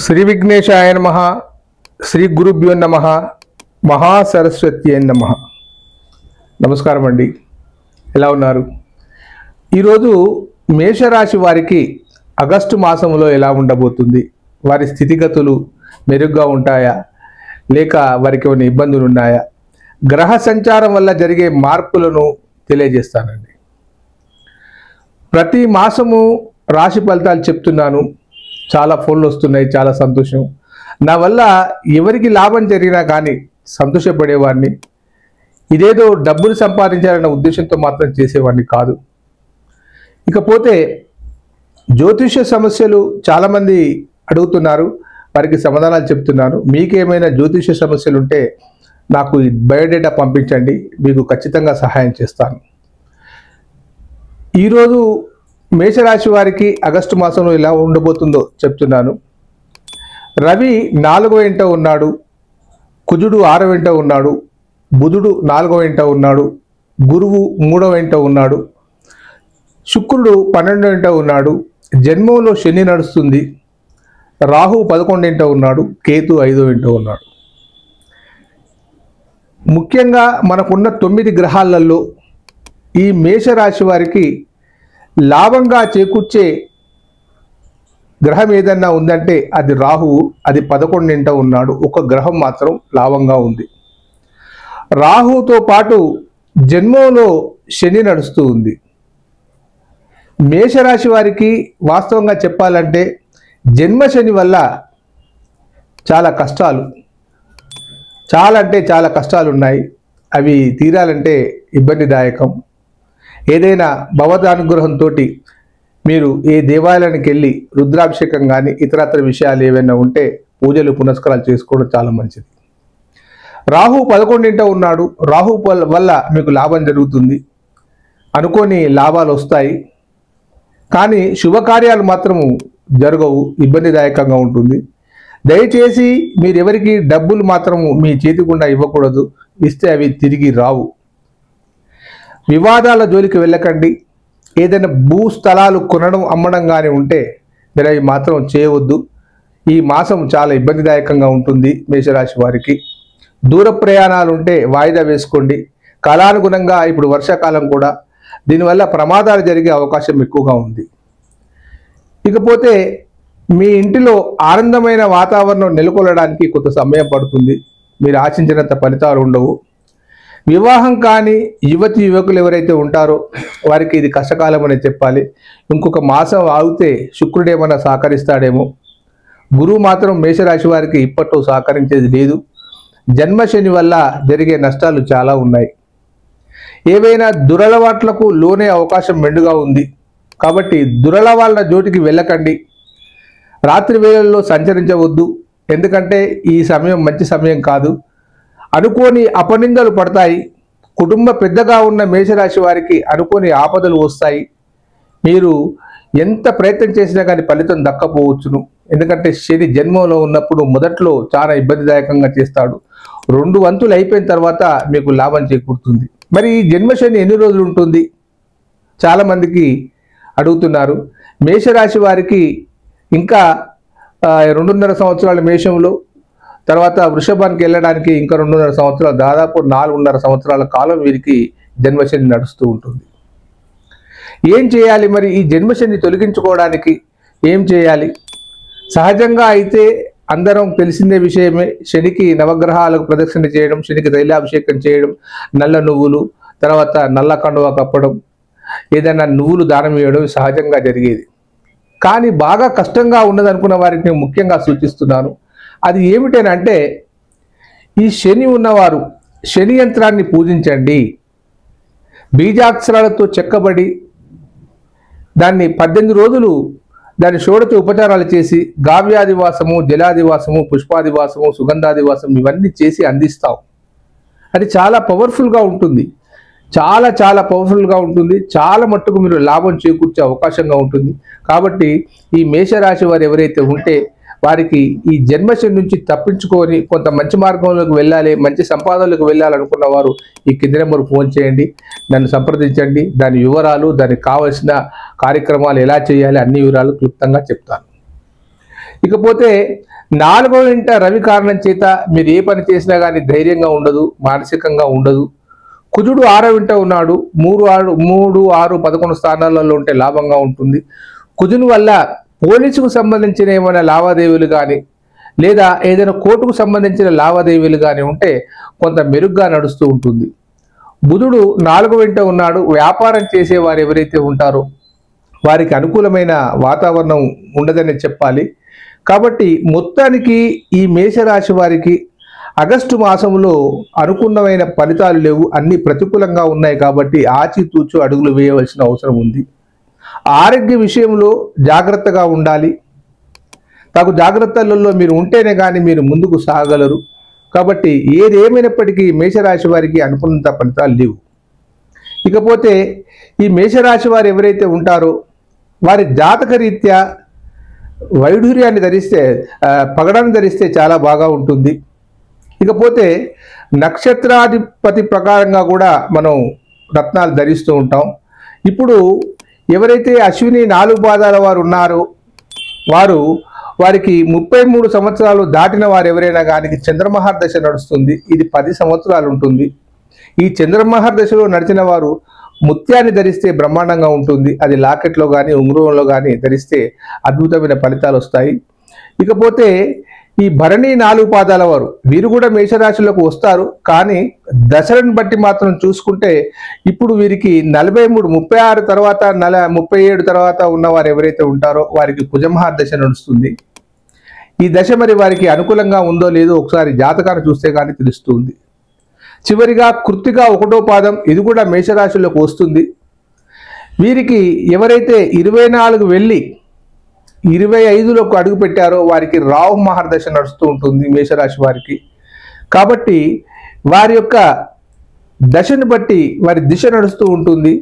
శ్రీ విఘ్నేశాయ నమః. శ్రీ గురుభ్యో నమః. మహాసరస్వతి నమః. నమస్కారం అండి, ఎలా ఉన్నారు? ఈరోజు మేషరాశి వారికి ఆగస్టు మాసంలో ఎలా ఉండబోతుంది, వారి స్థితిగతులు మెరుగ్గా ఉంటాయా లేక వారికి ఏమైనా ఇబ్బందులు ఉన్నాయా, గ్రహ సంచారం వల్ల జరిగే మార్పులను తెలియజేస్తానండి. ప్రతి మాసము రాశి ఫలితాలు చెప్తున్నాను, చాలా ఫోన్లు వస్తున్నాయి, చాలా సంతోషం. నా వల్ల ఎవరికి లాభం జరిగినా కానీ సంతోషపడేవాడిని. ఇదేదో డబ్బులు సంపాదించాలన్న ఉద్దేశంతో మాత్రం చేసేవాడిని కాదు. ఇకపోతే జ్యోతిష సమస్యలు చాలామంది అడుగుతున్నారు, వారికి సమాధానాలు చెప్తున్నాను. మీకేమైనా జ్యోతిష సమస్యలు ఉంటే నాకు బయోడేటా పంపించండి, మీకు ఖచ్చితంగా సహాయం చేస్తాను. ఈరోజు మేషరాశి వారికి ఆగస్టు మాసంలో ఎలా ఉండబోతుందో చెప్తున్నాను. రవి 4వ ఇంట ఉన్నాడు, కుజుడు 6వ ఇంట ఉన్నాడు, బుధుడు 4వ ఇంట ఉన్నాడు, గురువు 3వ ఇంట ఉన్నాడు, శుక్రుడు 12వ ఇంట ఉన్నాడు, జన్మంలో శని నడుస్తుంది, రాహు 11వ ఇంట ఉన్నాడు, కేతు 5వ ఇంట ఉన్నాడు. ముఖ్యంగా మనకున్న 9 గ్రహాలలో ఈ మేషరాశి వారికి లాభంగా చేకూర్చే గ్రహం ఏదన్నా ఉందంటే అది రాహువు. అది 11వ ఇంట ఉన్నాడు. ఒక గ్రహం మాత్రం లాభంగా ఉంది. రాహుతో పాటు జన్మంలో శని నడుస్తూ ఉంది. మేషరాశి వారికి వాస్తవంగా చెప్పాలంటే జన్మ శని వల్ల చాలా కష్టాలు, చాలా కష్టాలు ఉన్నాయి. అవి తీరాలంటే ఇబ్బందిదాయకం. ఏదైనా భగవదానుగ్రహంతో మీరు ఏ దేవాలయానికి వెళ్ళి రుద్రాభిషేకం కానీ ఇతరత్ర విషయాలు ఏవైనా ఉంటే పూజలు పునస్కారాలు చేసుకోవడం చాలా మంచిది. రాహు 11వ ఇంట ఉన్నాడు. రాహు వల్ల మీకు లాభం జరుగుతుంది, అనుకోని లాభాలు వస్తాయి. కానీ శుభకార్యాలు మాత్రము జరగవు, ఇబ్బందిదాయకంగా ఉంటుంది. దయచేసి మీరు ఎవరికి డబ్బులు మాత్రము మీ చేతి గుండా ఇవ్వకూడదు, ఇస్తే అవి తిరిగి రావు. వివాదాల జోలికి వెళ్ళకండి. ఏదైనా భూస్థలాలు కొనడం అమ్మడం కానీ ఉంటే మీరు అవి మాత్రం చేయవద్దు. ఈ మాసం చాలా ఇబ్బందిదాయకంగా ఉంటుంది మేషరాశి వారికి. దూర ప్రయాణాలు ఉంటే వాయిదా వేసుకోండి. కాలానుగుణంగా ఇప్పుడు వర్షాకాలం కూడా, దీనివల్ల ప్రమాదాలు జరిగే అవకాశం ఎక్కువగా ఉంది. ఇకపోతే మీ ఇంటిలో ఆనందమైన వాతావరణం నెలకొల్పడానికి కొంత సమయం పడుతుంది. మీరు ఆశించినంత ఫలితాలు ఉండవు. వివాహం కాని యువతి యువకులు ఎవరైతే ఉంటారో వారికి ఇది కష్టకాలం అని చెప్పాలి. ఇంకొక మాసం ఆగితే శుక్రుడు ఏమైనా సహకరిస్తాడేమో. గురువు మాత్రం మేషరాశి వారికి ఇప్పట్లో సహకరించేది లేదు. జన్మశని వల్ల జరిగే నష్టాలు చాలా ఉన్నాయి. ఏవైనా దురలవాట్లకు లోనే అవకాశం మెండుగా ఉంది. కాబట్టి దురలవాళ్ళ జోటికి వెళ్ళకండి. రాత్రి వేళల్లో సంచరించవద్దు, ఎందుకంటే ఈ సమయం మంచి సమయం కాదు. అనుకోని అపనిందలు పడతాయి. కుటుంబ పెద్దగా ఉన్న మేషరాశి వారికి అనుకోని ఆపదలు వస్తాయి. మీరు ఎంత ప్రయత్నం చేసినా కానీ ఫలితం దక్కపోవచ్చును. ఎందుకంటే శని జన్మంలో ఉన్నప్పుడు మొదట్లో చాలా ఇబ్బందిదాయకంగా చేస్తాడు. 2 వంతులు అయిపోయిన తర్వాత మీకు లాభం చేకూరుతుంది. మరి ఈ జన్మశని ఎన్ని రోజులు ఉంటుంది? చాలామందికి అడుగుతున్నారు. మేషరాశి వారికి ఇంకా 2.5 సంవత్సరాల మేషంలో, తర్వాత వృషభానికి వెళ్ళడానికి ఇంకా 2.5 సంవత్సరాలు, దాదాపు 4.5 సంవత్సరాల కాలం వీరికి జన్మశని నడుస్తూ ఉంటుంది. ఏం చేయాలి మరి? ఈ జన్మశని తొలగించుకోవడానికి ఏం చేయాలి? సహజంగా అయితే అందరం తెలిసిందే విషయమే. శనికి నవగ్రహాలకు ప్రదక్షిణ చేయడం, శనికి తైలాభిషేకం చేయడం, నల్ల నువ్వులు, తర్వాత నల్ల కండువా కప్పడం, ఏదైనా నువ్వులు దానం ఇవ్వడం సహజంగా జరిగేది. కానీ బాగా కష్టంగా ఉన్నదనుకున్న వారికి నేను ముఖ్యంగా సూచిస్తున్నాను. అది ఏమిటనంటే, ఈ శని ఉన్నవారు శని యంత్రాన్ని పూజించండి. బీజాక్షరాలతో చెక్కబడి దాన్ని 18 రోజులు దాని షోడశ ఉపచారాలు చేసి గావ్యాదివాసము, జలాదివాసము, పుష్పాదివాసము, సుగంధాదివాసం ఇవన్నీ చేసి అందిస్తాం. అది చాలా పవర్ఫుల్గా ఉంటుంది. చాలా పవర్ఫుల్గా ఉంటుంది. చాలా మట్టుకు మీరు లాభం చేకూర్చే అవకాశంగా ఉంటుంది. కాబట్టి ఈ మేషరాశి వారు ఎవరైతే ఉంటే వారికి ఈ జన్మశని నుంచి తప్పించుకొని కొంత మంచి మార్గంలోకి వెళ్ళాలి, మంచి సంపాదనలోకి వెళ్ళాలనుకున్న వారు ఈ కింది నెంబర్ ఫోన్ చేయండి, నన్ను సంప్రదించండి. దాని వివరాలు, దానికి కావలసిన కార్యక్రమాలు ఎలా చేయాలి అన్ని వివరాలు క్లుప్తంగా చెప్తాను. ఇకపోతే 4వ ఇంట రవి కారణం చేత మీరు ఏ పని చేసినా కానీ ధైర్యంగా ఉండదు, మానసికంగా ఉండదు. కుజుడు 6వ ఇంట ఉన్నాడు. 3, 6, 11 స్థానాలలో ఉంటే లాభంగా ఉంటుంది. కుజుని వల్ల పోలీసుకు సంబంధించిన ఏమైనా లావాదేవీలు కానీ లేదా ఏదైనా కోర్టుకు సంబంధించిన లావాదేవీలు కానీ ఉంటే కొంత మెరుగ్గా నడుస్తూ ఉంటుంది. బుధుడు 4వ ఇంట ఉన్నాడు. వ్యాపారం చేసేవారు ఎవరైతే ఉంటారో వారికి అనుకూలమైన వాతావరణం ఉండదని చెప్పాలి. కాబట్టి మొత్తానికి ఈ మేషరాశి వారికి ఆగస్టు మాసంలో అనుకున్నమైన ఫలితాలు లేవు, అన్ని ప్రతికూలంగా ఉన్నాయి. కాబట్టి ఆచితూచు అడుగులు వేయవలసిన అవసరం ఉంది. ఆరోగ్య విషయంలో జాగ్రత్తగా ఉండాలి. తగు జాగ్రత్తలలో మీరు ఉంటేనే కానీ మీరు ముందుకు సాగలరు. కాబట్టి ఏదేమైనప్పటికీ మేషరాశి వారికి అనుకున్నంత ఫలితాలు లేవు. ఇకపోతే ఈ మేషరాశి వారు ఎవరైతే ఉంటారో వారి జాతక రీత్యా వైఢూర్యాన్ని ధరిస్తే, పగడాన్ని ధరిస్తే చాలా బాగా ఉంటుంది. ఇకపోతే నక్షత్రాధిపతి ప్రకారంగా కూడా మనం రత్నాలు ధరిస్తూ ఉంటాం. ఇప్పుడు ఎవరైతే అశ్విని 4 పాదాల వారు ఉన్నారో వారికి 33 సంవత్సరాలు దాటిన వారు ఎవరైనా కానీ చంద్రమహర్దశ నడుస్తుంది. ఇది 10 సంవత్సరాలు ఉంటుంది. ఈ చంద్రమహర్దశలో నడిచిన వారు ముత్యాన్ని ధరిస్తే బ్రహ్మాండంగా ఉంటుంది. అది లాకెట్లో కానీ ఉంగరంలో కానీ ధరిస్తే అద్భుతమైన ఫలితాలు వస్తాయి. ఇకపోతే ఈ భరణి 4 పాదాల వారు వీరు కూడా మేషరాశిలోకి వస్తారు. కానీ దశలను బట్టి మాత్రం చూసుకుంటే ఇప్పుడు వీరికి 43, 36 తర్వాత 37 తర్వాత ఉన్నవారు ఎవరైతే ఉంటారో వారికి కుజమహర్దశ నడుస్తుంది. ఈ దశ మరి వారికి అనుకూలంగా ఉందో లేదో ఒకసారి జాతకాన్ని చూస్తే కానీ తెలుస్తుంది. చివరిగా కృత్తిక 1వ పాదం, ఇది కూడా మేషరాశిలోకి వస్తుంది. వీరికి ఎవరైతే 24 వెళ్ళి 25లోకి అడుగు పెట్టారో వారికి రాహు మహర్దశ నడుస్తూ ఉంటుంది మేషరాశి వారికి. కాబట్టి వారి యొక్క దశను బట్టి వారి దిశ నడుస్తూ ఉంటుంది.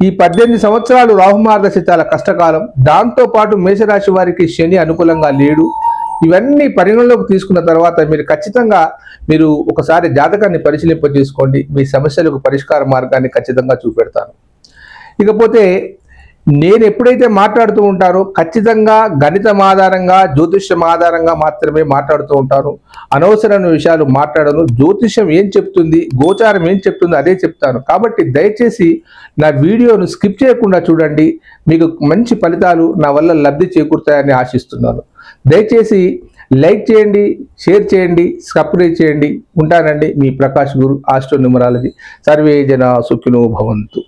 ఈ 18 సంవత్సరాలు రాహు మహర్దశ చాలా కష్టకాలం. దాంతోపాటు మేషరాశి వారికి శని అనుకూలంగా లేడు. ఇవన్నీ పరిగణలోకి తీసుకున్న తర్వాత మీరు ఖచ్చితంగా ఒకసారి జాతకాన్ని పరిశీలింపజేసుకోండి. మీ సమస్యలకు పరిష్కార మార్గాన్ని ఖచ్చితంగా చూపెడతాను. ఇకపోతే నేను ఎప్పుడైతే మాట్లాడుతూ ఉంటానో ఖచ్చితంగా గణితం ఆధారంగా, జ్యోతిష్యం ఆధారంగా మాత్రమే మాట్లాడుతూ ఉంటాను. అనవసరమైన విషయాలు మాట్లాడను. జ్యోతిష్యం ఏం చెప్తుంది, గోచారం ఏం చెప్తుంది అదే చెప్తాను. కాబట్టి దయచేసి నా వీడియోను స్కిప్ చేయకుండా చూడండి. మీకు మంచి ఫలితాలు నా వల్ల లబ్ధి చేకూరుతాయని ఆశిస్తున్నాను. దయచేసి లైక్ చేయండి, షేర్ చేయండి, సబ్స్క్రైబ్ చేయండి. ఉంటానండి, మీ ప్రకాష్ గురు, ఆస్ట్రో న్యూమరాలజీ. సర్వే జన సుఖినో భవంతు.